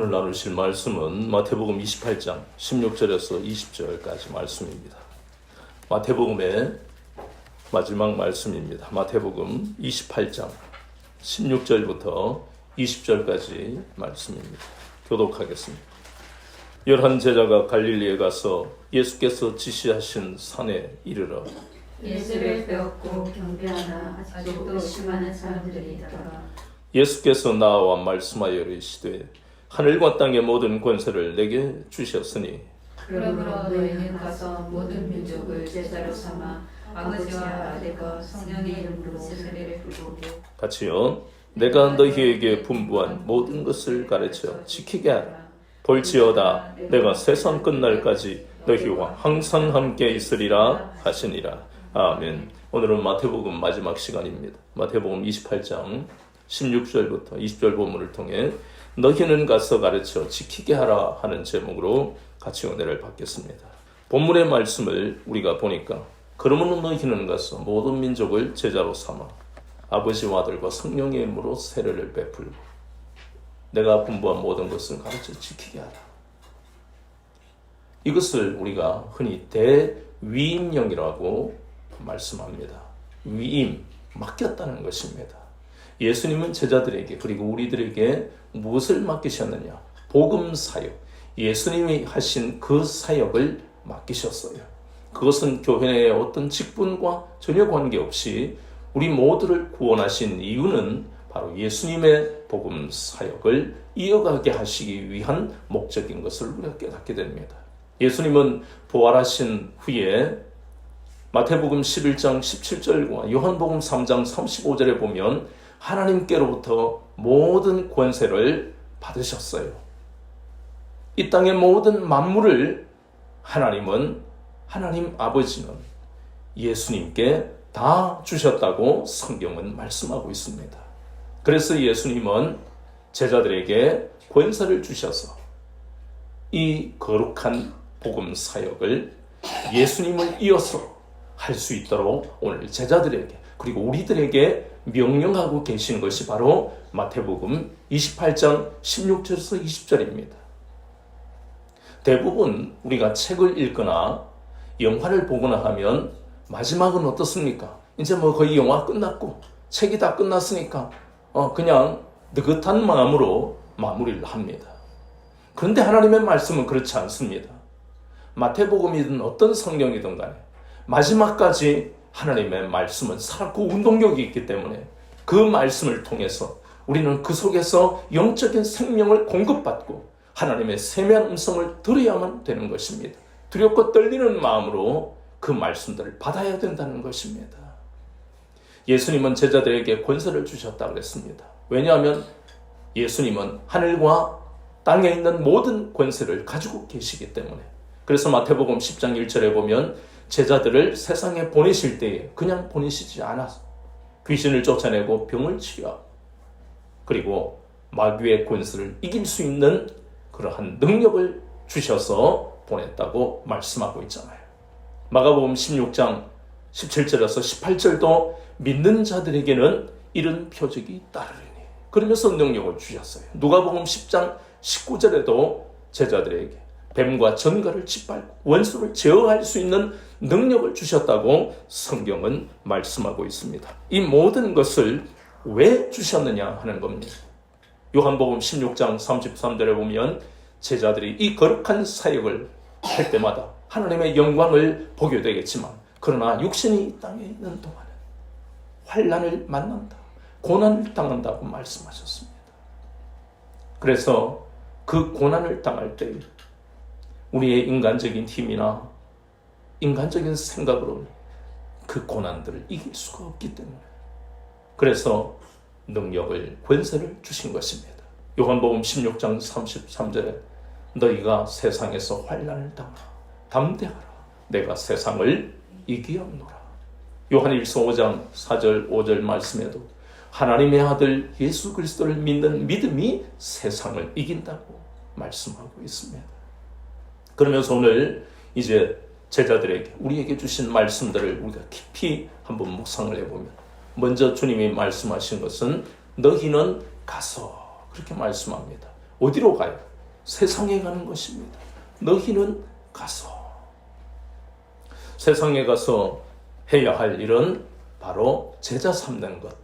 오늘 나누실 말씀은 마태복음 28장 16절에서 20절까지 말씀입니다. 마태복음의 마지막 말씀입니다. 마태복음 28장 16절부터 20절까지 말씀입니다. 교독하겠습니다. 11 제자가 갈릴리에 가서 예수께서 지시하신 산에 이르러 예수를 배웠고 경배하나 아직도 심하는 사람들이 있더라. 예수께서 나와 말씀하여 이르시되 하늘과 땅의 모든 권세를 내게 주셨으니 그러므로 너희는 가서 모든 민족을 제자로 삼아 아버지와 아들과 성령의 이름으로 세례를 부르고 같이요. 내가 너희에게 분부한 모든 것을 가르쳐 지키게 하라. 볼지어다 내가 세상 끝날까지 너희와 항상 함께 있으리라 하시니라. 아멘. 오늘은 마태복음 마지막 시간입니다. 마태복음 28장 16절부터 20절 본문을 통해 너희는 가서 가르쳐 지키게 하라 하는 제목으로 같이 은혜를 받겠습니다. 본문의 말씀을 우리가 보니까 그러므로 너희는 가서 모든 민족을 제자로 삼아 아버지와 아들과 성령의 이름으로 세례를 베풀고 내가 분부한 모든 것을 가르쳐 지키게 하라. 이것을 우리가 흔히 대위임령이라고 말씀합니다. 위임, 맡겼다는 것입니다. 예수님은 제자들에게 그리고 우리들에게 무엇을 맡기셨느냐? 복음 사역, 예수님이 하신 그 사역을 맡기셨어요. 그것은 교회 내의 어떤 직분과 전혀 관계없이 우리 모두를 구원하신 이유는 바로 예수님의 복음 사역을 이어가게 하시기 위한 목적인 것을 우리가 깨닫게 됩니다. 예수님은 부활하신 후에 마태복음 11장 17절과 요한복음 3장 35절에 보면 하나님께로부터 모든 권세를 받으셨어요. 이 땅의 모든 만물을 하나님 아버지는 예수님께 다 주셨다고 성경은 말씀하고 있습니다. 그래서 예수님은 제자들에게 권세를 주셔서 이 거룩한 복음 사역을 예수님을 이어서 할 수 있도록 오늘 제자들에게 그리고 우리들에게 명령하고 계신 것이 바로 마태복음 28장 16절에서 20절입니다. 대부분 우리가 책을 읽거나 영화를 보거나 하면 마지막은 어떻습니까? 이제 거의 영화 끝났고 책이 다 끝났으니까 그냥 느긋한 마음으로 마무리를 합니다. 그런데 하나님의 말씀은 그렇지 않습니다. 마태복음이든 어떤 성경이든 간에 마지막까지 하나님의 말씀은 살았고 운동력이 있기 때문에 그 말씀을 통해서 우리는 그 속에서 영적인 생명을 공급받고 하나님의 세미한 음성을 들어야만 되는 것입니다. 두렵고 떨리는 마음으로 그 말씀들을 받아야 된다는 것입니다. 예수님은 제자들에게 권세를 주셨다고 그랬습니다. 왜냐하면 예수님은 하늘과 땅에 있는 모든 권세를 가지고 계시기 때문에. 그래서 마태복음 10장 1절에 보면 제자들을 세상에 보내실 때에 그냥 보내시지 않아서 귀신을 쫓아내고 병을 치료하고 그리고 마귀의 권세를 이길 수 있는 그러한 능력을 주셔서 보냈다고 말씀하고 있잖아요. 마가복음 16장 17절에서 18절도 믿는 자들에게는 이런 표적이 따르리니 그러면서 능력을 주셨어요. 누가복음 10장 19절에도 제자들에게 뱀과 전갈을 짓밟고 원수를 제어할 수 있는 능력을 주셨다고 성경은 말씀하고 있습니다. 이 모든 것을 왜 주셨느냐 하는 겁니다. 요한복음 16장 33절에 보면 제자들이 이 거룩한 사역을 할 때마다 하나님의 영광을 보게 되겠지만 그러나 육신이 이 땅에 있는 동안은 환난을 만난다, 고난을 당한다고 말씀하셨습니다. 그래서 그 고난을 당할 때 우리의 인간적인 힘이나 인간적인 생각으로 그 고난들을 이길 수가 없기 때문에 그래서 능력을, 권세를 주신 것입니다. 요한복음 16장 33절에 너희가 세상에서 환난을 당하라. 담대하라. 내가 세상을 이기었노라. 요한일서 5장 4절 5절 말씀에도 하나님의 아들 예수 그리스도를 믿는 믿음이 세상을 이긴다고 말씀하고 있습니다. 그러면서 오늘 이제 제자들에게 우리에게 주신 말씀들을 우리가 깊이 한번 묵상을 해보면 먼저 주님이 말씀하신 것은 너희는 가서 그렇게 말씀합니다. 어디로 가요? 세상에 가는 것입니다. 너희는 가서. 세상에 가서 해야 할 일은 바로 제자 삼는 것,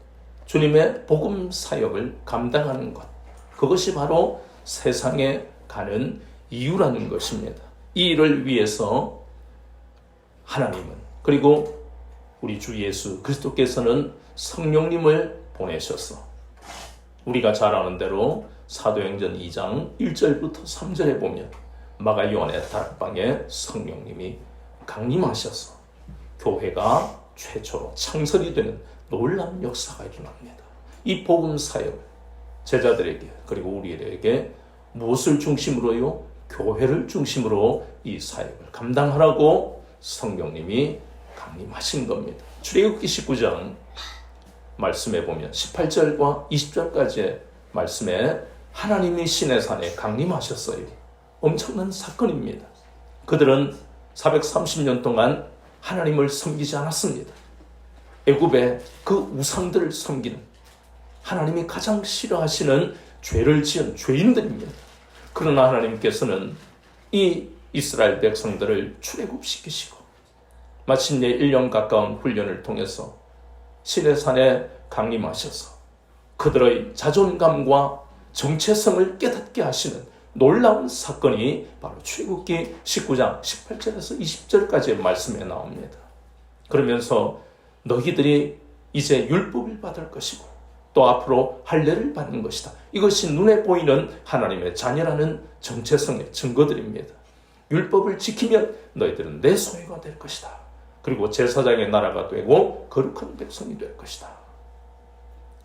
주님의 복음 사역을 감당하는 것, 그것이 바로 세상에 가는 이유라는 것입니다. 이 일을 위해서 하나님은, 그리고 우리 주 예수 그리스도께서는 성령님을 보내셔서 우리가 잘 아는 대로 사도행전 2장 1절부터 3절에 보면 마가 요한의 다락방에 성령님이 강림하셔서 교회가 최초로 창설이 되는 놀라운 역사가 일어납니다. 이 복음 사역, 제자들에게 그리고 우리에게 무엇을 중심으로요? 교회를 중심으로 이 사역을 감당하라고 성령님이 강림하신 겁니다. 출애굽기 19장 말씀에 보면 18절과 20절까지의 말씀에 하나님이 시내산에 강림하셨어요. 엄청난 사건입니다. 그들은 430년 동안 하나님을 섬기지 않았습니다. 애굽의 그 우상들을 섬기는, 하나님이 가장 싫어하시는 죄를 지은 죄인들입니다. 그러나 하나님께서는 이 이스라엘 백성들을 출애굽시키시고 마침내 1년 가까운 훈련을 통해서 시내산에 강림하셔서 그들의 자존감과 정체성을 깨닫게 하시는 놀라운 사건이 바로 출애굽기 19장 18절에서 20절까지의 말씀에 나옵니다. 그러면서 너희들이 이제 율법을 받을 것이고 또 앞으로 할례를 받는 것이다. 이것이 눈에 보이는 하나님의 자녀라는 정체성의 증거들입니다. 율법을 지키면 너희들은 내 소유가 될 것이다. 그리고 제사장의 나라가 되고 거룩한 백성이 될 것이다.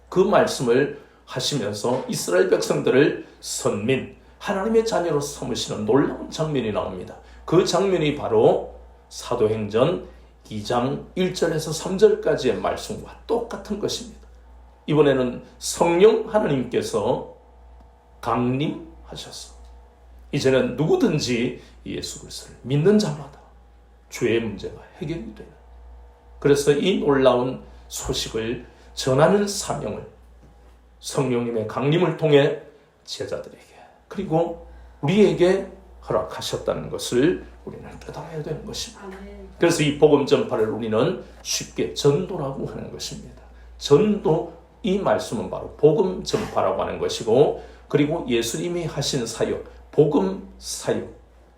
그 말씀을 하시면서 이스라엘 백성들을 선민, 하나님의 자녀로 삼으시는 놀라운 장면이 나옵니다. 그 장면이 바로 사도행전 2장 1절에서 3절까지의 말씀과 똑같은 것입니다. 이번에는 성령 하나님께서 강림하셔서 이제는 누구든지 예수 그리스도를 믿는 자마다 죄의 문제가 해결이 되는, 그래서 이 놀라운 소식을 전하는 사명을 성령님의 강림을 통해 제자들에게 그리고 우리에게 허락하셨다는 것을 우리는 깨달아야 되는 것입니다. 그래서 이 복음 전파를 우리는 쉽게 전도라고 하는 것입니다. 전도, 이 말씀은 바로 복음 전파라고 하는 것이고, 그리고 예수님이 하신 사역, 복음 사역,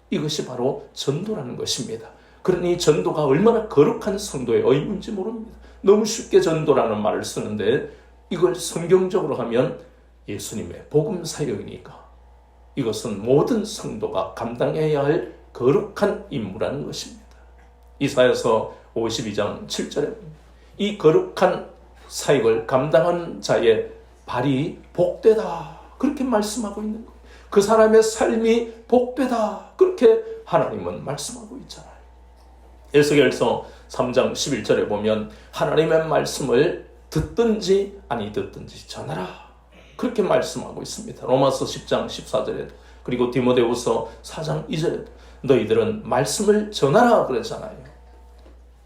이것이 바로 전도라는 것입니다. 그러니 전도가 얼마나 거룩한 성도의 의무인지 모릅니다. 너무 쉽게 전도라는 말을 쓰는데 이걸 성경적으로 하면 예수님의 복음 사역이니까 이것은 모든 성도가 감당해야 할 거룩한 임무라는 것입니다. 이사야서 52장 7절에 이 거룩한 사역을 감당하는 자의 발이 복되다, 그렇게 말씀하고 있는 거예요. 그 사람의 삶이 복되다, 그렇게 하나님은 말씀하고 있잖아요. 에스겔서 3장 11절에 보면 하나님의 말씀을 듣든지 아니 듣든지 전하라, 그렇게 말씀하고 있습니다. 로마서 10장 14절에도, 그리고 디모데후서 4장 2절에도 너희들은 말씀을 전하라 그랬잖아요.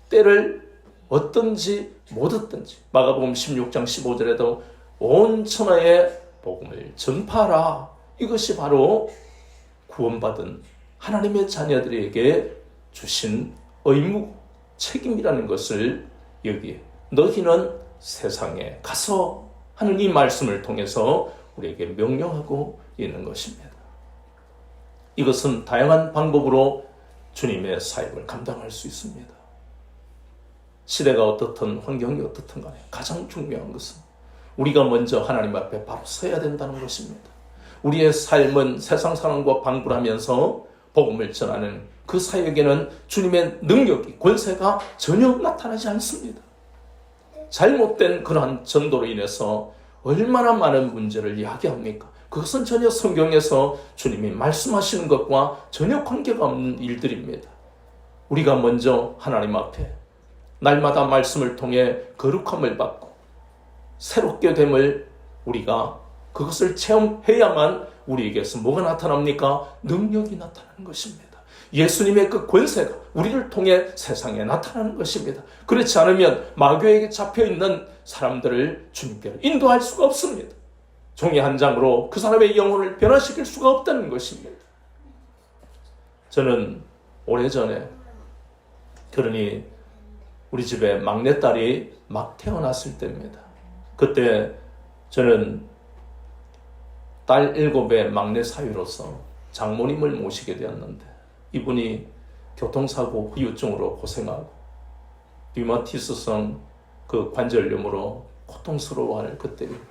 때를 얻든지 못 얻든지. 마가복음 16장 15절에도 온 천하에 복음을 전파하라. 이것이 바로 구원받은 하나님의 자녀들에게 주신 의무, 책임이라는 것을 여기에 너희는 세상에 가서 하는 이 말씀을 통해서 우리에게 명령하고 있는 것입니다. 이것은 다양한 방법으로 주님의 사역을 감당할 수 있습니다. 시대가 어떻든 환경이 어떻든 간에 가장 중요한 것은 우리가 먼저 하나님 앞에 바로 서야 된다는 것입니다. 우리의 삶은 세상 사람과 방불하면서 복음을 전하는 그 사역에는 주님의 능력이, 권세가 전혀 나타나지 않습니다. 잘못된 그러한 전도로 인해서 얼마나 많은 문제를 이야기합니까? 그것은 전혀 성경에서 주님이 말씀하시는 것과 전혀 관계가 없는 일들입니다. 우리가 먼저 하나님 앞에 날마다 말씀을 통해 거룩함을 받고 새롭게 됨을 우리가 그것을 체험해야만 우리에게서 뭐가 나타납니까? 능력이 나타나는 것입니다. 예수님의 그 권세가 우리를 통해 세상에 나타나는 것입니다. 그렇지 않으면 마귀에게 잡혀있는 사람들을 주님께로 인도할 수가 없습니다. 종이 한 장으로 그 사람의 영혼을 변화시킬 수가 없다는 것입니다. 저는 오래전에 그러니 우리 집에 막내딸이 막 태어났을 때입니다. 그때 저는 딸 7의 막내 사위로서 장모님을 모시게 되었는데 이분이 교통사고 후유증으로 고생하고 류마티스성 그 관절염으로 고통스러워할 그때입니다.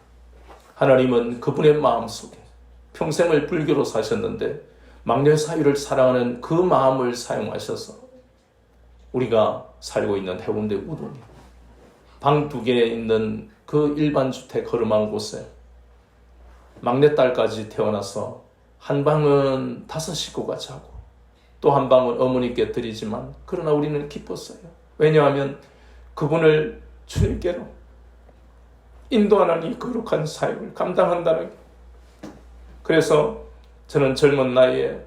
하나님은 그분의 마음속에 평생을 불교로 사셨는데 막내 사위를 사랑하는 그 마음을 사용하셔서 우리가 살고 있는 해운대 우동이 방 2개 있는 그 일반 주택 허름한 곳에 막내딸까지 태어나서 한 방은 5 식구가 자고 또 한 방은 어머니께 드리지만 그러나 우리는 기뻤어요. 왜냐하면 그분을 주님께로 인도하는 이 거룩한 사역을 감당한다는 게. 그래서 저는 젊은 나이에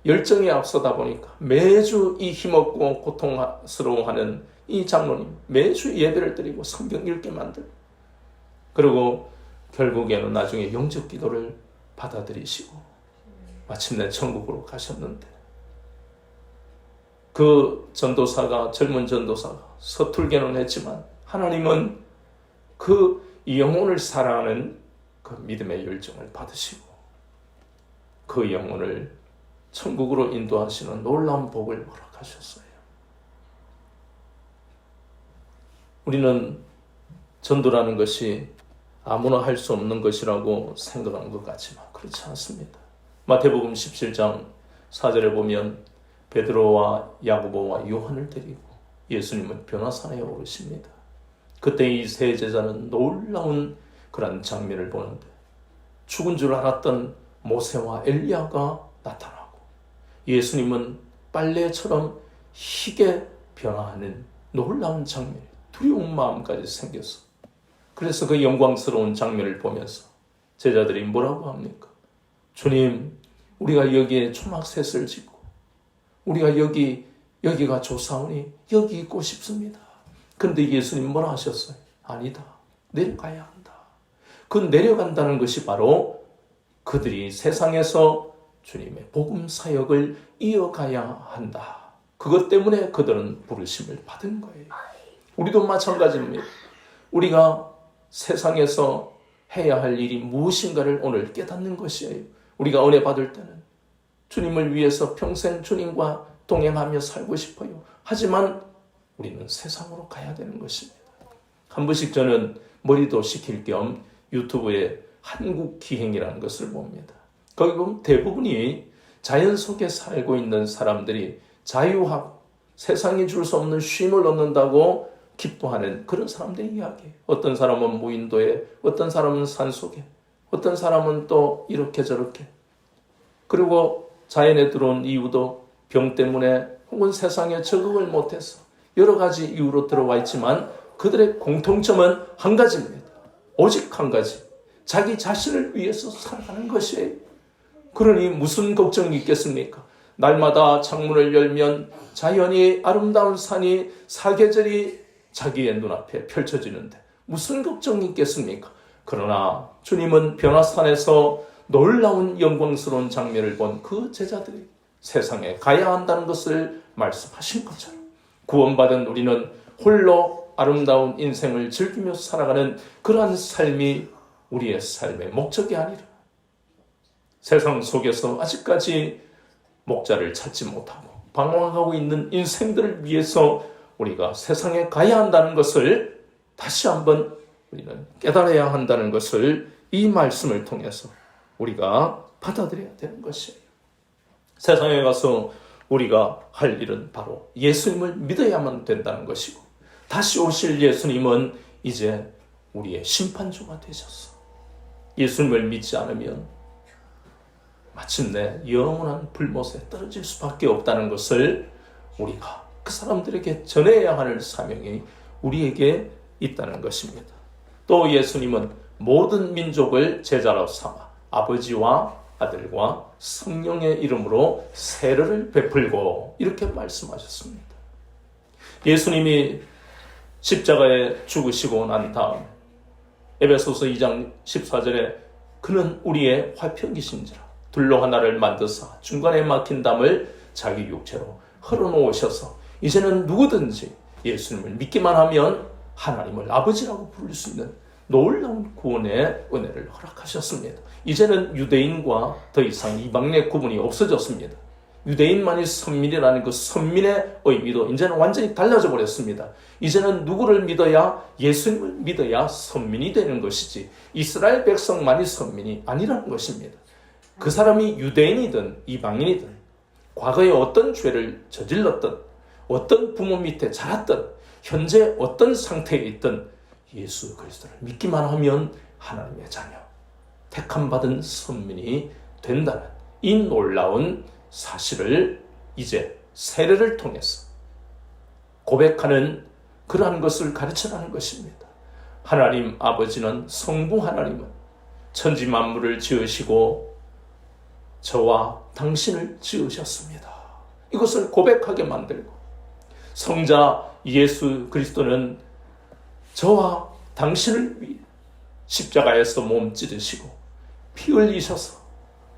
열정이 앞서다 보니까 매주 이 힘없고 고통스러워하는 이 장로님 매주 예배를 드리고 성경 읽게 만들고 그리고 결국에는 나중에 영적 기도를 받아들이시고 마침내 천국으로 가셨는데 그 전도사가 젊은 전도사가 서툴게는 했지만 하나님은 그 영혼을 사랑하는 그 믿음의 열정을 받으시고 그 영혼을 천국으로 인도하시는 놀라운 복을 허락하셨어요. 우리는 전도라는 것이 아무나 할 수 없는 것이라고 생각하는 것 같지만 그렇지 않습니다. 마태복음 17장 4절에 보면 베드로와 야고보와 요한을 데리고 예수님은 변화산에 오르십니다. 그때 이 세 제자는 놀라운 그런 장면을 보는데 죽은 줄 알았던 모세와 엘리야가 나타나고 예수님은 빨래처럼 희게 변화하는 놀라운 장면이 두려운 마음까지 생겼어. 그래서 그 영광스러운 장면을 보면서 제자들이 뭐라고 합니까? 주님, 우리가 여기에 초막셋을 짓고 우리가 여기가 좋사오니 여기 있고 싶습니다. 그런데 예수님 뭐라 하셨어요? 아니다. 내려가야 한다. 그 내려간다는 것이 바로 그들이 세상에서 주님의 복음 사역을 이어가야 한다. 그것 때문에 그들은 부르심을 받은 거예요. 우리도 마찬가지입니다. 우리가 세상에서 해야 할 일이 무엇인가를 오늘 깨닫는 것이에요. 우리가 은혜 받을 때는 주님을 위해서 평생 주님과 동행하며 살고 싶어요. 하지만 우리는 세상으로 가야 되는 것입니다. 한 번씩 저는 머리도 식힐 겸 유튜브에 한국기행이라는 것을 봅니다. 거기 보면 대부분이 자연 속에 살고 있는 사람들이 자유하고 세상이 줄 수 없는 쉼을 얻는다고 기뻐하는 그런 사람들의 이야기예요. 어떤 사람은 무인도에, 어떤 사람은 산속에, 어떤 사람은 또 이렇게 저렇게. 그리고 자연에 들어온 이유도 병 때문에 혹은 세상에 적응을 못해서 여러 가지 이유로 들어와 있지만 그들의 공통점은 한 가지입니다. 오직 한 가지. 자기 자신을 위해서 살아가는 것이에요. 그러니 무슨 걱정이 있겠습니까? 날마다 창문을 열면 자연이 아름다운 산이 사계절이 자기의 눈앞에 펼쳐지는데 무슨 걱정이 있겠습니까? 그러나 주님은 변화산에서 놀라운 영광스러운 장면을 본 그 제자들이 세상에 가야 한다는 것을 말씀하신 것처럼 구원받은 우리는 홀로 아름다운 인생을 즐기며 살아가는 그러한 삶이 우리의 삶의 목적이 아니라 세상 속에서 아직까지 목자를 찾지 못하고 방황하고 있는 인생들을 위해서 우리가 세상에 가야 한다는 것을 다시 한번 우리는 깨달아야 한다는 것을 이 말씀을 통해서 우리가 받아들여야 되는 것이에요. 세상에 가서 우리가 할 일은 바로 예수님을 믿어야만 된다는 것이고 다시 오실 예수님은 이제 우리의 심판주가 되셨어. 예수님을 믿지 않으면 마침내 영원한 불못에 떨어질 수밖에 없다는 것을 우리가 그 사람들에게 전해야 할 사명이 우리에게 있다는 것입니다. 또 예수님은 모든 민족을 제자로 삼아 아버지와 아들과 성령의 이름으로 세례를 베풀고 이렇게 말씀하셨습니다. 예수님이 십자가에 죽으시고 난 다음 에베소서 2장 14절에 그는 우리의 화평이신지라. 둘로 하나를 만드사 중간에 막힌 담을 자기 육체로 흘러놓으셔서 이제는 누구든지 예수님을 믿기만 하면 하나님을 아버지라고 부를 수 있는 놀라운 구원의 은혜를 허락하셨습니다. 이제는 유대인과 더 이상 이방인의 구분이 없어졌습니다. 유대인만이 선민이라는 그 선민의 의미도 이제는 완전히 달라져 버렸습니다. 이제는 누구를 믿어야, 예수님을 믿어야 선민이 되는 것이지 이스라엘 백성만이 선민이 아니라는 것입니다. 그 사람이 유대인이든 이방인이든 과거에 어떤 죄를 저질렀든 어떤 부모 밑에 자랐든 현재 어떤 상태에 있든 예수 그리스도를 믿기만 하면 하나님의 자녀, 택함받은 선민이 된다는 이 놀라운 사실을 이제 세례를 통해서 고백하는 그러한 것을 가르쳐라는 것입니다. 하나님 아버지는, 성부 하나님은 천지 만물을 지으시고 저와 당신을 지으셨습니다. 이것을 고백하게 만들고, 성자 예수 그리스도는 저와 당신을 위해 십자가에서 몸 찢으시고 피 흘리셔서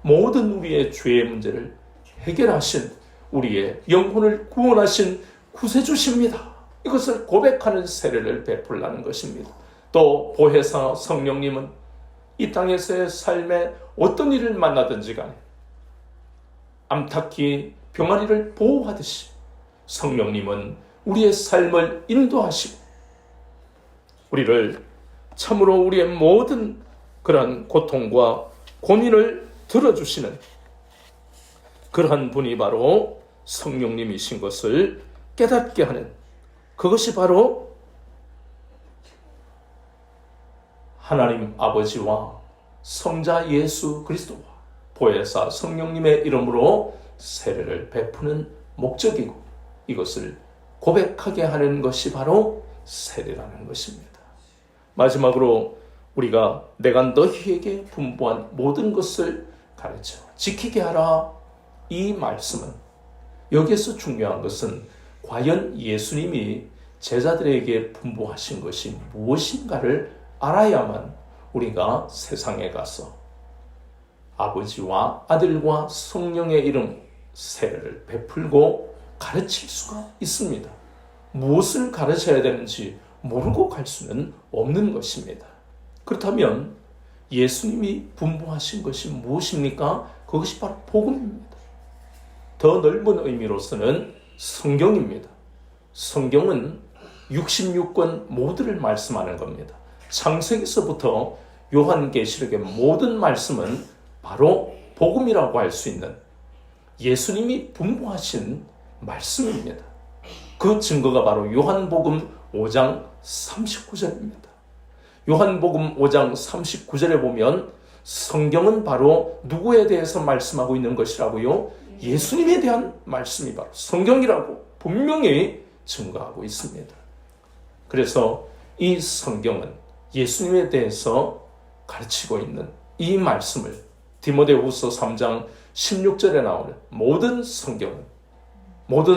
모든 우리의 죄의 문제를 해결하신, 우리의 영혼을 구원하신 구세주십니다. 이것을 고백하는 세례를 베풀라는 것입니다. 또 보혜사 성령님은 이 땅에서의 삶에 어떤 일을 만나든지 간에 암탉이 병아리를 보호하듯이 성령님은 우리의 삶을 인도하시고 우리를 참으로 우리의 모든 그러한 고통과 고민을 들어주시는 그러한 분이 바로 성령님이신 것을 깨닫게 하는, 그것이 바로 하나님 아버지와 성자 예수 그리스도와 보혜사 성령님의 이름으로 세례를 베푸는 목적이고, 이것을 고백하게 하는 것이 바로 세례라는 것입니다. 마지막으로 우리가 내가 너희에게 분부한 모든 것을 가르쳐 지키게 하라, 이 말씀은, 여기에서 중요한 것은 과연 예수님이 제자들에게 분부하신 것이 무엇인가를 알아야만 우리가 세상에 가서 아버지와 아들과 성령의 이름 세례를 베풀고 가르칠 수가 있습니다. 무엇을 가르쳐야 되는지 모르고 갈 수는 없는 것입니다. 그렇다면 예수님이 분부하신 것이 무엇입니까? 그것이 바로 복음입니다. 더 넓은 의미로서는 성경입니다. 성경은 66권 모두를 말씀하는 겁니다. 창세기서부터 요한계시록의 모든 말씀은 바로 복음이라고 할 수 있는 예수님이 분부하신 말씀입니다. 그 증거가 바로 요한복음 5장 39절입니다. 요한복음 5장 39절에 보면 성경은 바로 누구에 대해서 말씀하고 있는 것이라고요? 예수님에 대한 말씀이 바로 성경이라고 분명히 증거하고 있습니다. 그래서 이 성경은 예수님에 대해서 가르치고 있는 이 말씀을 디모데후서 3장 16절에 나오는 모든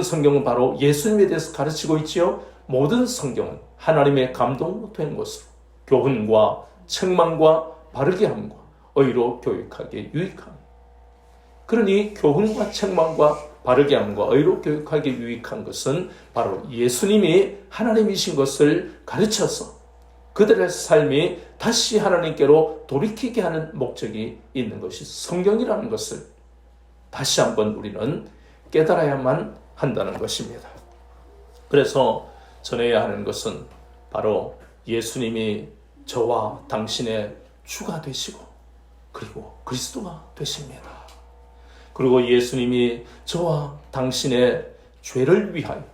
성경은 바로 예수님에 대해서 가르치고 있지요. 모든 성경은 하나님의 감동으로 된 것으로 교훈과 책망과 바르게 함과 의로 교육하기에 유익함. 그러니 교훈과 책망과 바르게 함과 의로 교육하기에 유익한 것은 바로 예수님이 하나님이신 것을 가르쳐서 그들의 삶이 다시 하나님께로 돌이키게 하는 목적이 있는 것이 성경이라는 것을 다시 한번 우리는 깨달아야만 한다는 것입니다. 그래서 전해야 하는 것은 바로 예수님이 저와 당신의 주가 되시고 그리고 그리스도가 되십니다. 그리고 예수님이 저와 당신의 죄를 위하여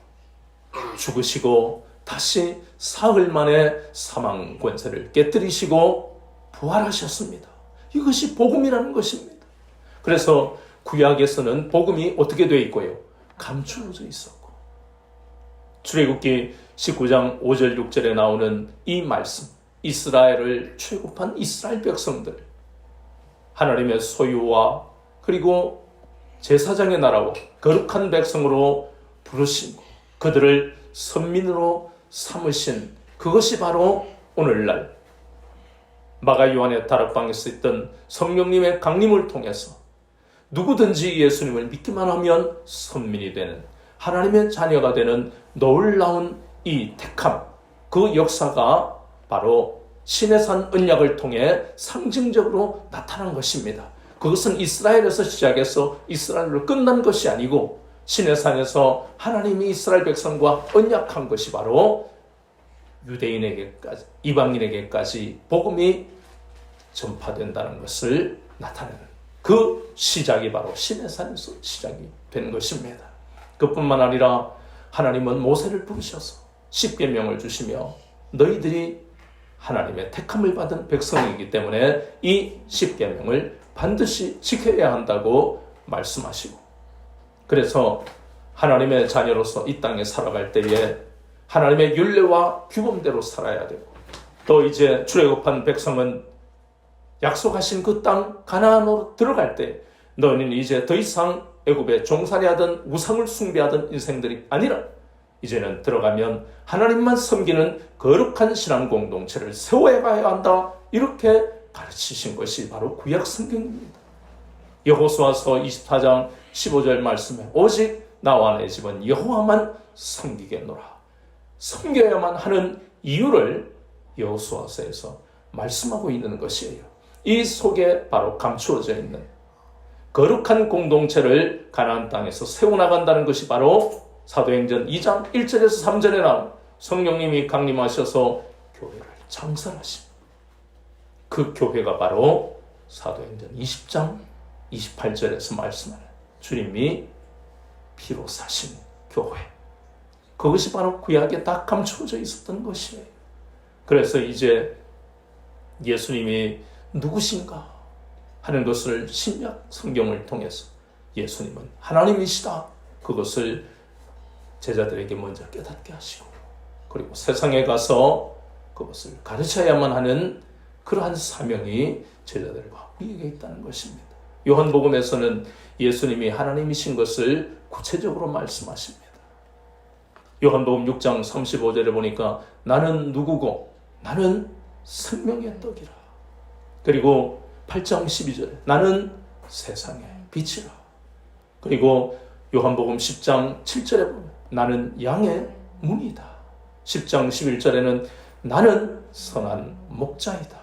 죽으시고 다시 사흘 만에 사망 권세를 깨뜨리시고 부활하셨습니다. 이것이 복음이라는 것입니다. 그래서 구약에서는 복음이 어떻게 되어 있고요? 감추어져 있었고, 출애굽기 19장 5절 6절에 나오는 이 말씀, 이스라엘을 출애굽한 이스라엘 백성들, 하나님의 소유와 그리고 제사장의 나라와 거룩한 백성으로 부르시고 그들을 선민으로 삼으신 그것이 바로 오늘날 마가 요한의 다락방에서 있던 성령님의 강림을 통해서 누구든지 예수님을 믿기만 하면 선민이 되는, 하나님의 자녀가 되는 놀라운 이 택함, 그 역사가 바로 시내산 언약을 통해 상징적으로 나타난 것입니다. 그것은 이스라엘에서 시작해서 이스라엘로 끝난 것이 아니고 시내산에서 하나님이 이스라엘 백성과 언약한 것이 바로 유대인에게까지, 이방인에게까지 복음이 전파된다는 것을 나타내는 그 시작이 바로 시내산에서 시작이 된 것입니다. 그뿐만 아니라 하나님은 모세를 부르셔서 십계명을 주시며 너희들이 하나님의 택함을 받은 백성이기 때문에 이 십계명을 반드시 지켜야 한다고 말씀하시고, 그래서 하나님의 자녀로서 이 땅에 살아갈 때에 하나님의 율례와 규범대로 살아야 되고, 또 이제 출애굽한 백성은 약속하신 그 땅 가나안으로 들어갈 때 너희는 이제 더 이상 애굽에 종살이 하던 우상을 숭배하던 인생들이 아니라 이제는 들어가면 하나님만 섬기는 거룩한 신앙 공동체를 세워야 한다, 이렇게 가르치신 것이 바로 구약 성경입니다. 여호수아서 24장 15절 말씀에 오직 나와 내 집은 여호와만 섬기겠노라, 섬겨야만 하는 이유를 여호수아서에서 말씀하고 있는 것이에요. 이 속에 바로 감추어져 있는 거룩한 공동체를 가나안 땅에서 세워나간다는 것이 바로 사도행전 2장 1절에서 3절에 나온 성령님이 강림하셔서 교회를 창설하신 그 교회가 바로 사도행전 20장 28절에서 말씀하는 주님이 피로 사신 교회, 그것이 바로 구약에 다 감추어져 있었던 것이에요. 그래서 이제 예수님이 누구신가 하는 것을 신약 성경을 통해서 예수님은 하나님이시다, 그것을 제자들에게 먼저 깨닫게 하시고, 그리고 세상에 가서 그것을 가르쳐야만 하는 그러한 사명이 제자들과 우리에게 있다는 것입니다. 요한복음에서는 예수님이 하나님이신 것을 구체적으로 말씀하십니다. 요한복음 6장 35절에 보니까 나는 누구고 나는 생명의 떡이라. 그리고 8장 12절에 나는 세상의 빛이라. 그리고 요한복음 10장 7절에 보면 나는 양의 문이다. 10장 11절에는 나는 선한 목자이다.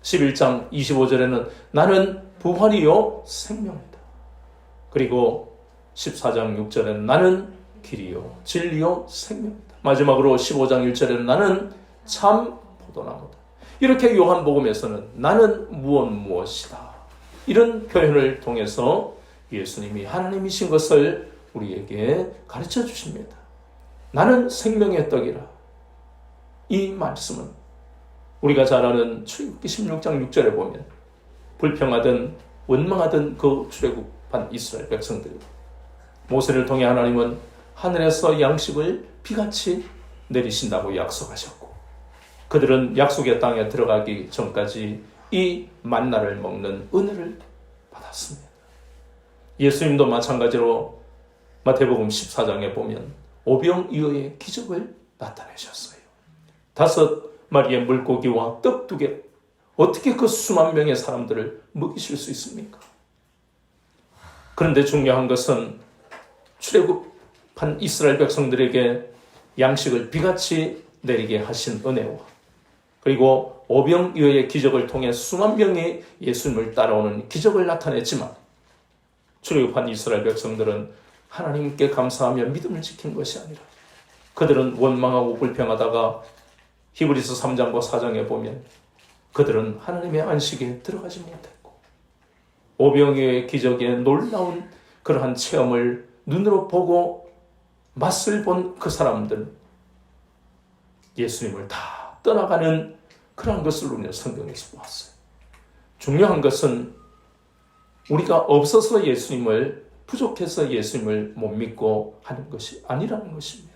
11장 25절에는 나는 부활이요 생명이다. 그리고 14장 6절에는 나는 길이요 진리요 생명이다. 마지막으로 15장 1절에는 나는 참 포도나무다. 이렇게 요한복음에서는 나는 무엇이다, 이런 표현을 통해서 예수님이 하나님이신 것을 우리에게 가르쳐 주십니다. 나는 생명의 떡이라. 이 말씀은 우리가 잘 아는 출애굽기 16장 6절에 보면 불평하던 원망하던 그 출애굽한 이스라엘 백성들, 모세를 통해 하나님은 하늘에서 양식을 비같이 내리신다고 약속하셨고, 그들은 약속의 땅에 들어가기 전까지 이 만나를 먹는 은혜를 받았습니다. 예수님도 마찬가지로 마태복음 14장에 보면 오병이어의 기적을 나타내셨어요. 5마리의 물고기와 떡 2개, 어떻게 그 수만 명의 사람들을 먹이실 수 있습니까? 그런데 중요한 것은 출애굽한 이스라엘 백성들에게 양식을 비같이 내리게 하신 은혜와, 그리고 오병이어의 기적을 통해 수만 명이 예수님을 따라오는 기적을 나타냈지만, 출애굽한 이스라엘 백성들은 하나님께 감사하며 믿음을 지킨 것이 아니라 그들은 원망하고 불평하다가 히브리서 3장과 4장에 보면 그들은 하나님의 안식에 들어가지 못했고, 오병이어의 기적의 놀라운 그러한 체험을 눈으로 보고 맛을 본 그 사람들, 예수님을 다 떠나가는 그러한 것을 우리는 성경에서 보았어요. 중요한 것은 우리가 없어서 예수님을, 부족해서 예수님을 못 믿고 하는 것이 아니라는 것입니다.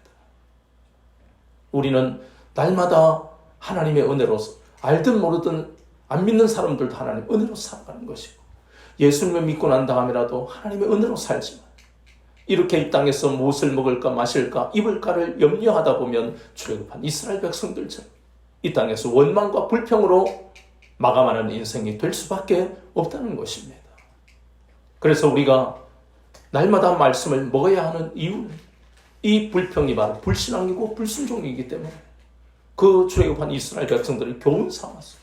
우리는 날마다 하나님의 은혜로서, 알든 모르든 안 믿는 사람들도 하나님의 은혜로 살아가는 것이고, 예수님을 믿고 난 다음이라도 하나님의 은혜로 살지만, 이렇게 이 땅에서 무엇을 먹을까 마실까 입을까를 염려하다 보면 출애굽한 이스라엘 백성들처럼 이 땅에서 원망과 불평으로 마감하는 인생이 될 수밖에 없다는 것입니다. 그래서 우리가 날마다 말씀을 먹어야 하는 이유는 이 불평이 바로 불신앙이고 불순종이기 때문에 그 출애굽한 이스라엘 백성들을 교훈 삼아서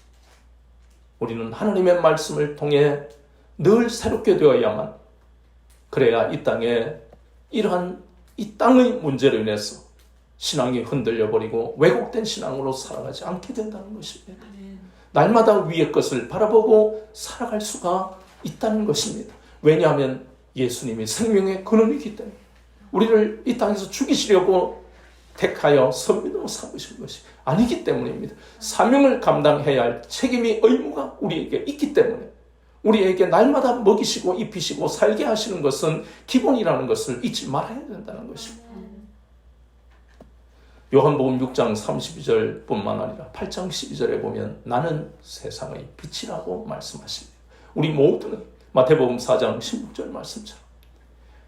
우리는 하나님의 말씀을 통해 늘 새롭게 되어야만, 그래야 이 땅에 이러한 이 땅의 문제로 인해서 신앙이 흔들려 버리고 왜곡된 신앙으로 살아가지 않게 된다는 것입니다. 날마다 위의 것을 바라보고 살아갈 수가 있다는 것입니다. 왜냐하면 예수님이 생명의 근원이기 때문에 우리를 이 땅에서 죽이시려고 택하여 선민으로 삼으신 것이 아니기 때문입니다. 사명을 감당해야 할 책임이, 의무가 우리에게 있기 때문에 우리에게 날마다 먹이시고 입히시고 살게 하시는 것은 기본이라는 것을 잊지 말아야 된다는 것입니다. 요한복음 6장 32절 뿐만 아니라 8장 12절에 보면 나는 세상의 빛이라고 말씀하십니다. 우리 모두는 마태복음 4장 16절 말씀처럼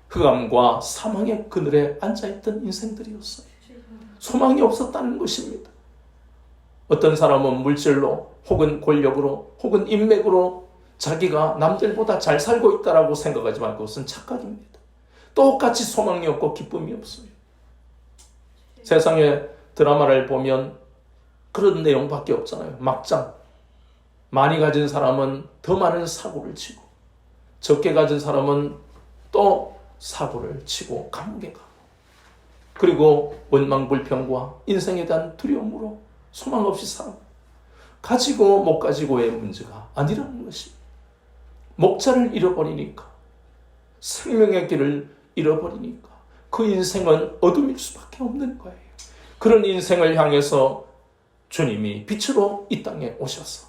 흑암과 사망의 그늘에 앉아있던 인생들이었어요. 소망이 없었다는 것입니다. 어떤 사람은 물질로 혹은 권력으로 혹은 인맥으로 자기가 남들보다 잘 살고 있다라고 생각하지만 그것은 착각입니다. 똑같이 소망이 없고 기쁨이 없어요. 세상의 드라마를 보면 그런 내용밖에 없잖아요. 막장. 많이 가진 사람은 더 많은 사고를 치고 적게 가진 사람은 또 사고를 치고 감옥에 가고, 그리고 원망불평과 인생에 대한 두려움으로 소망 없이 살고, 가지고 못 가지고의 문제가 아니라는 것입니다. 목자를 잃어버리니까, 생명의 길을 잃어버리니까 그 인생은 어둠일 수밖에 없는 거예요. 그런 인생을 향해서 주님이 빛으로 이 땅에 오셔서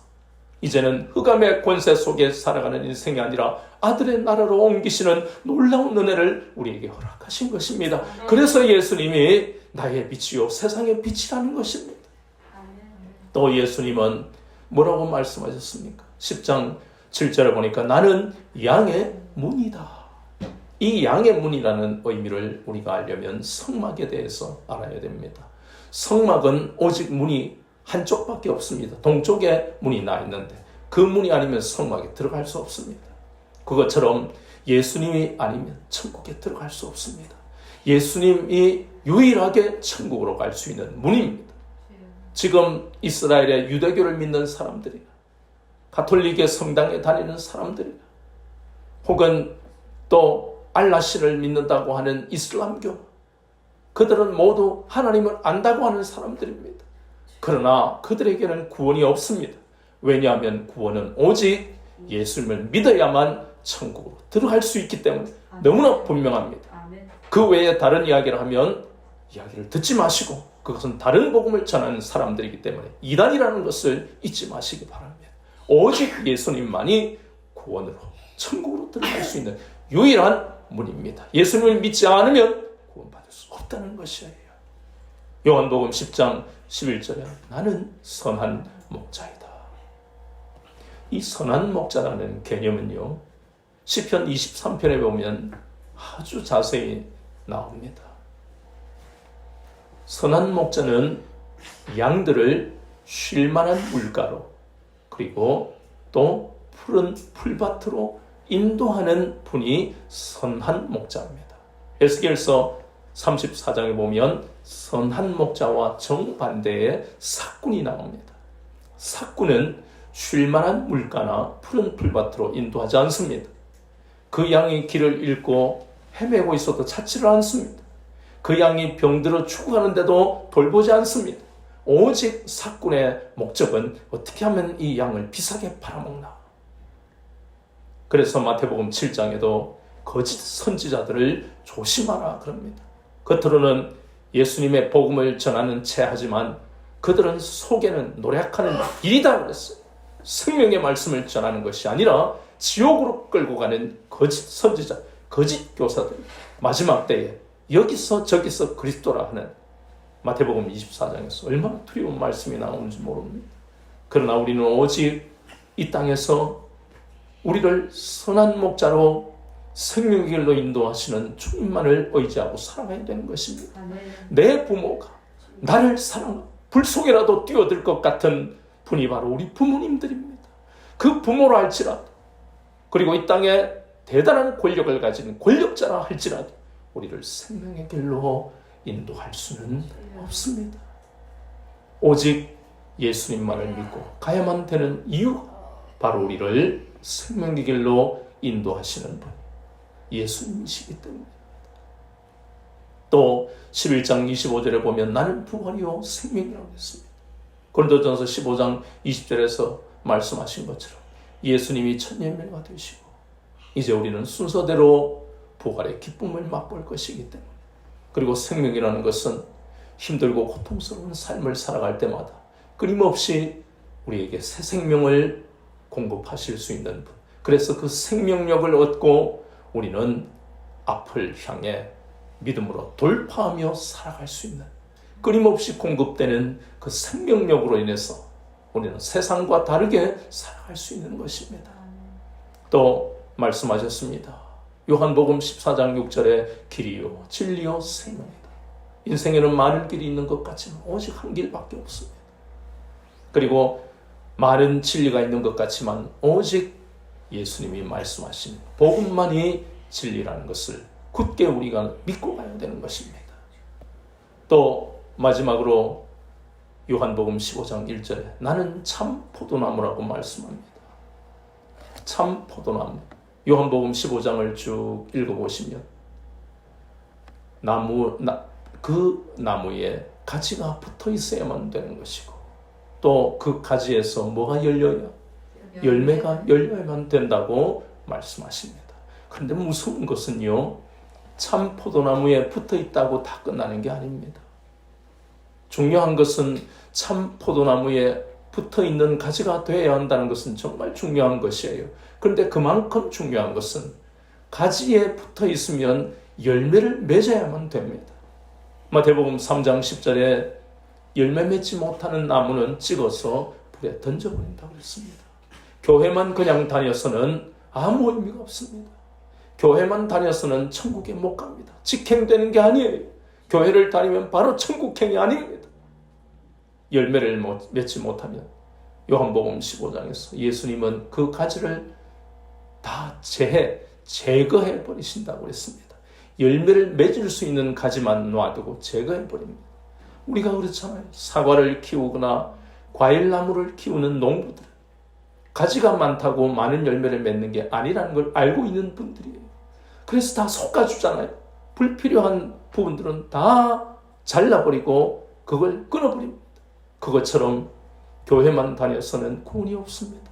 이제는 흑암의 권세 속에 살아가는 인생이 아니라 아들의 나라로 옮기시는 놀라운 은혜를 우리에게 허락하신 것입니다. 그래서 예수님이 나의 빛이요 세상의 빛이라는 것입니다. 또 예수님은 뭐라고 말씀하셨습니까? 10장 7절에 보니까 나는 양의 문이다. 이 양의 문이라는 의미를 우리가 알려면 성막에 대해서 알아야 됩니다. 성막은 오직 문이 한쪽밖에 없습니다. 동쪽에 문이 나 있는데 그 문이 아니면 성막에 들어갈 수 없습니다. 그것처럼 예수님이 아니면 천국에 들어갈 수 없습니다. 예수님이 유일하게 천국으로 갈 수 있는 문입니다. 지금 이스라엘의 유대교를 믿는 사람들이나 가톨릭의 성당에 다니는 사람들이나 혹은 또 알라신을 믿는다고 하는 이슬람교, 그들은 모두 하나님을 안다고 하는 사람들입니다. 그러나 그들에게는 구원이 없습니다. 왜냐하면 구원은 오직 예수님을 믿어야만 천국으로 들어갈 수 있기 때문에 너무나 분명합니다. 그 외에 다른 이야기를 하면 이야기를 듣지 마시고 그것은 다른 복음을 전하는 사람들이기 때문에 이단이라는 것을 잊지 마시기 바랍니다. 오직 예수님만이 구원으로 천국으로 들어갈 수 있는 유일한 문입니다. 예수님을 믿지 않으면 구원받을 수 없다는 것이에요. 요한복음 10장 11절에 나는 선한 목자이다. 이 선한 목자라는 개념은요, 시편 23편에 보면 아주 자세히 나옵니다. 선한 목자는 양들을 쉴만한 물가로 그리고 또 푸른 풀밭으로 인도하는 분이 선한 목자입니다. 에스겔서 34장에 보면 선한 목자와 정반대의 삭군이 나옵니다. 삭군은 쉴만한 물가나 푸른 풀밭으로 인도하지 않습니다. 그 양이 길을 잃고 헤매고 있어도 찾지를 않습니다. 그 양이 병들어 죽어가는데도 돌보지 않습니다. 오직 삭군의 목적은 어떻게 하면 이 양을 비싸게 팔아먹나. 그래서 마태복음 7장에도 거짓 선지자들을 조심하라 그럽니다. 겉으로는 예수님의 복음을 전하는 채 하지만 그들은 속에는 노력하는 일이다 그랬어요. 생명의 말씀을 전하는 것이 아니라 지옥으로 끌고 가는 거짓 선지자, 거짓 교사들, 마지막 때에 여기서 저기서 그리스도라 하는 마태복음 24장에서 얼마나 두려운 말씀이 나오는지 모릅니다. 그러나 우리는 오직 이 땅에서 우리를 선한 목자로 생명의 길로 인도하시는 주님만을 의지하고 살아가야 되는 것입니다. 내 부모가 나를 사랑하고 불 속에라도 뛰어들 것 같은 분이 바로 우리 부모님들입니다. 그 부모라 할지라도, 그리고 이 땅에 대단한 권력을 가진 권력자라 할지라도 우리를 생명의 길로 인도할 수는 없습니다. 오직 예수님만을 믿고 가야만 되는 이유가 바로 우리를 생명의 길로 인도하시는 분, 예수님이시기 때문입니다. 또 11장 25절에 보면 나는 부활이요 생명이라고 했습니다. 고린도전서 15장 20절에서 말씀하신 것처럼 예수님이 첫 열매가 되시고 이제 우리는 순서대로 부활의 기쁨을 맛볼 것이기 때문에, 그리고 생명이라는 것은 힘들고 고통스러운 삶을 살아갈 때마다 끊임없이 우리에게 새 생명을 공급하실 수 있는 분, 그래서 그 생명력을 얻고 우리는 앞을 향해 믿음으로 돌파하며 살아갈 수 있는, 끊임없이 공급되는 그 생명력으로 인해서 우리는 세상과 다르게 살아갈 수 있는 것입니다. 또 말씀하셨습니다. 요한복음 14장 6절에 길이요 진리요 생명이다. 인생에는 많은 길이 있는 것 같지만 오직 한 길밖에 없습니다. 그리고 많은 진리가 있는 것 같지만 오직 예수님이 말씀하신 복음만이 진리라는 것을 굳게 우리가 믿고 가야 되는 것입니다. 또 마지막으로 요한복음 15장 1절에 나는 참 포도나무라고 말씀합니다. 참 포도나무. 요한복음 15장을 쭉 읽어보시면 그 나무에 가지가 붙어 있어야만 되는 것이고, 또 그 가지에서 뭐가 열려야? 열매가 열려야만 된다고 말씀하십니다. 그런데 무서운 것은요, 참 포도나무에 붙어 있다고 다 끝나는 게 아닙니다. 중요한 것은 참 포도나무에 붙어 있는 가지가 되어야 한다는 것은 정말 중요한 것이에요. 그런데 그만큼 중요한 것은 가지에 붙어 있으면 열매를 맺어야만 됩니다. 마태복음 3장 10절에 열매 맺지 못하는 나무는 찍어서 불에 던져버린다고 했습니다. 교회만 그냥 다녀서는 아무 의미가 없습니다. 교회만 다녀서는 천국에 못 갑니다. 직행되는 게 아니에요. 교회를 다니면 바로 천국행이 아닙니다. 열매를 맺지 못하면 요한복음 15장에서 예수님은 그 가지를 다 제거해 버리신다고 했습니다. 열매를 맺을 수 있는 가지만 놔두고 제거해 버립니다. 우리가 그렇잖아요. 사과를 키우거나 과일나무를 키우는 농부들은 가지가 많다고 많은 열매를 맺는 게 아니라는 걸 알고 있는 분들이에요. 그래서 다 솎아주잖아요. 불필요한 부분들은 다 잘라버리고 그걸 끊어버립니다. 그것처럼 교회만 다녀서는 구원이 없습니다.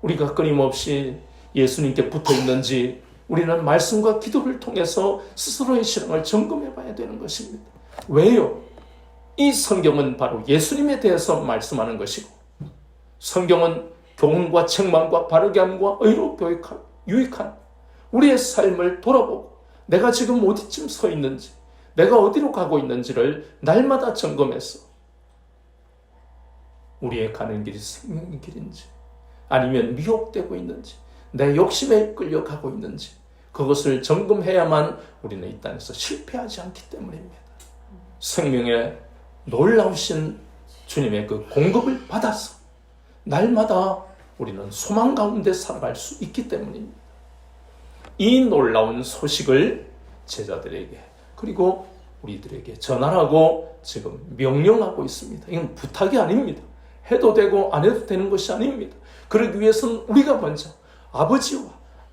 우리가 끊임없이 예수님께 붙어 있는지 우리는 말씀과 기도를 통해서 스스로의 신앙을 점검해 봐야 되는 것입니다. 왜요? 이 성경은 바로 예수님에 대해서 말씀하는 것이고, 성경은 교훈과 책망과 바르게 함과 의로 교육한 유익한 우리의 삶을 돌아보고 내가 지금 어디쯤 서 있는지, 내가 어디로 가고 있는지를 날마다 점검해서 우리의 가는 길이 생명의 길인지 아니면 미혹되고 있는지, 내 욕심에 끌려가고 있는지, 그것을 점검해야만 우리는 이 땅에서 실패하지 않기 때문입니다. 생명의 놀라우신 주님의 그 공급을 받아서 날마다 우리는 소망 가운데 살아갈 수 있기 때문입니다. 이 놀라운 소식을 제자들에게 그리고 우리들에게 전하라고 지금 명령하고 있습니다. 이건 부탁이 아닙니다. 해도 되고 안 해도 되는 것이 아닙니다. 그러기 위해서는 우리가 먼저 아버지와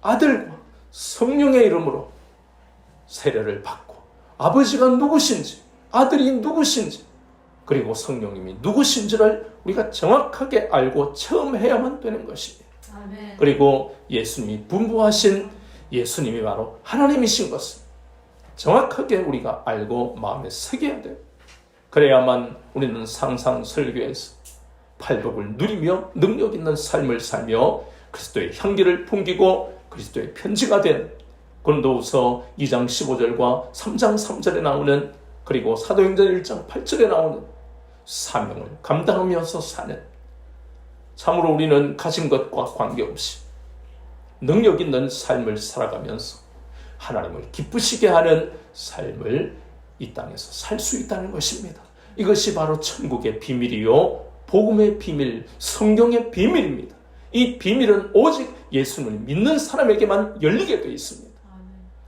아들과 성령의 이름으로 세례를 받고, 아버지가 누구신지 아들이 누구신지 그리고 성령님이 누구신지를 우리가 정확하게 알고 체험해야만 되는 것입니다. 아멘. 그리고 예수님이 분부하신 예수님이 바로 하나님이신 것을 정확하게 우리가 알고 마음에 새겨야 돼요. 그래야만 우리는 상상설교에서 팔복을 누리며 능력 있는 삶을 살며 그리스도의 향기를 풍기고 그리스도의 편지가 된 고린도후서 2장 15절과 3장 3절에 나오는, 그리고 사도행전 1장 8절에 나오는 사명을 감당하면서 사는, 참으로 우리는 가진 것과 관계없이 능력 있는 삶을 살아가면서 하나님을 기쁘시게 하는 삶을 이 땅에서 살 수 있다는 것입니다. 이것이 바로 천국의 비밀이요 복음의 비밀, 성경의 비밀입니다. 이 비밀은 오직 예수님을 믿는 사람에게만 열리게 되어 있습니다.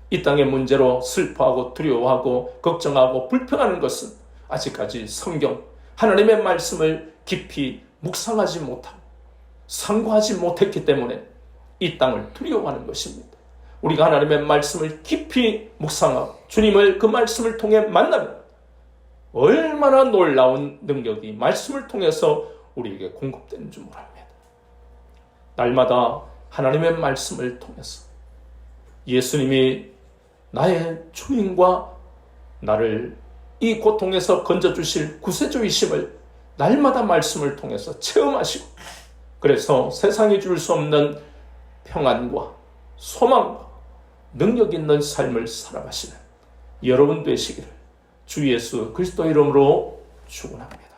이 땅의 문제로 슬퍼하고 두려워하고 걱정하고 불평하는 것은 아직까지 성경, 하나님의 말씀을 깊이 묵상하지 못하고 상고하지 못했기 때문에 이 땅을 두려워하는 것입니다. 우리가 하나님의 말씀을 깊이 묵상하고 주님을 그 말씀을 통해 만나면 얼마나 놀라운 능력이 말씀을 통해서 우리에게 공급되는 줄 모릅니다. 날마다 하나님의 말씀을 통해서 예수님이 나의 주인과 나를 이 고통에서 건져주실 구세주이심을 날마다 말씀을 통해서 체험하시고, 그래서 세상이 줄 수 없는 평안과 소망과 능력 있는 삶을 살아가시는 여러분 되시기를 주 예수 그리스도 이름으로 축원합니다.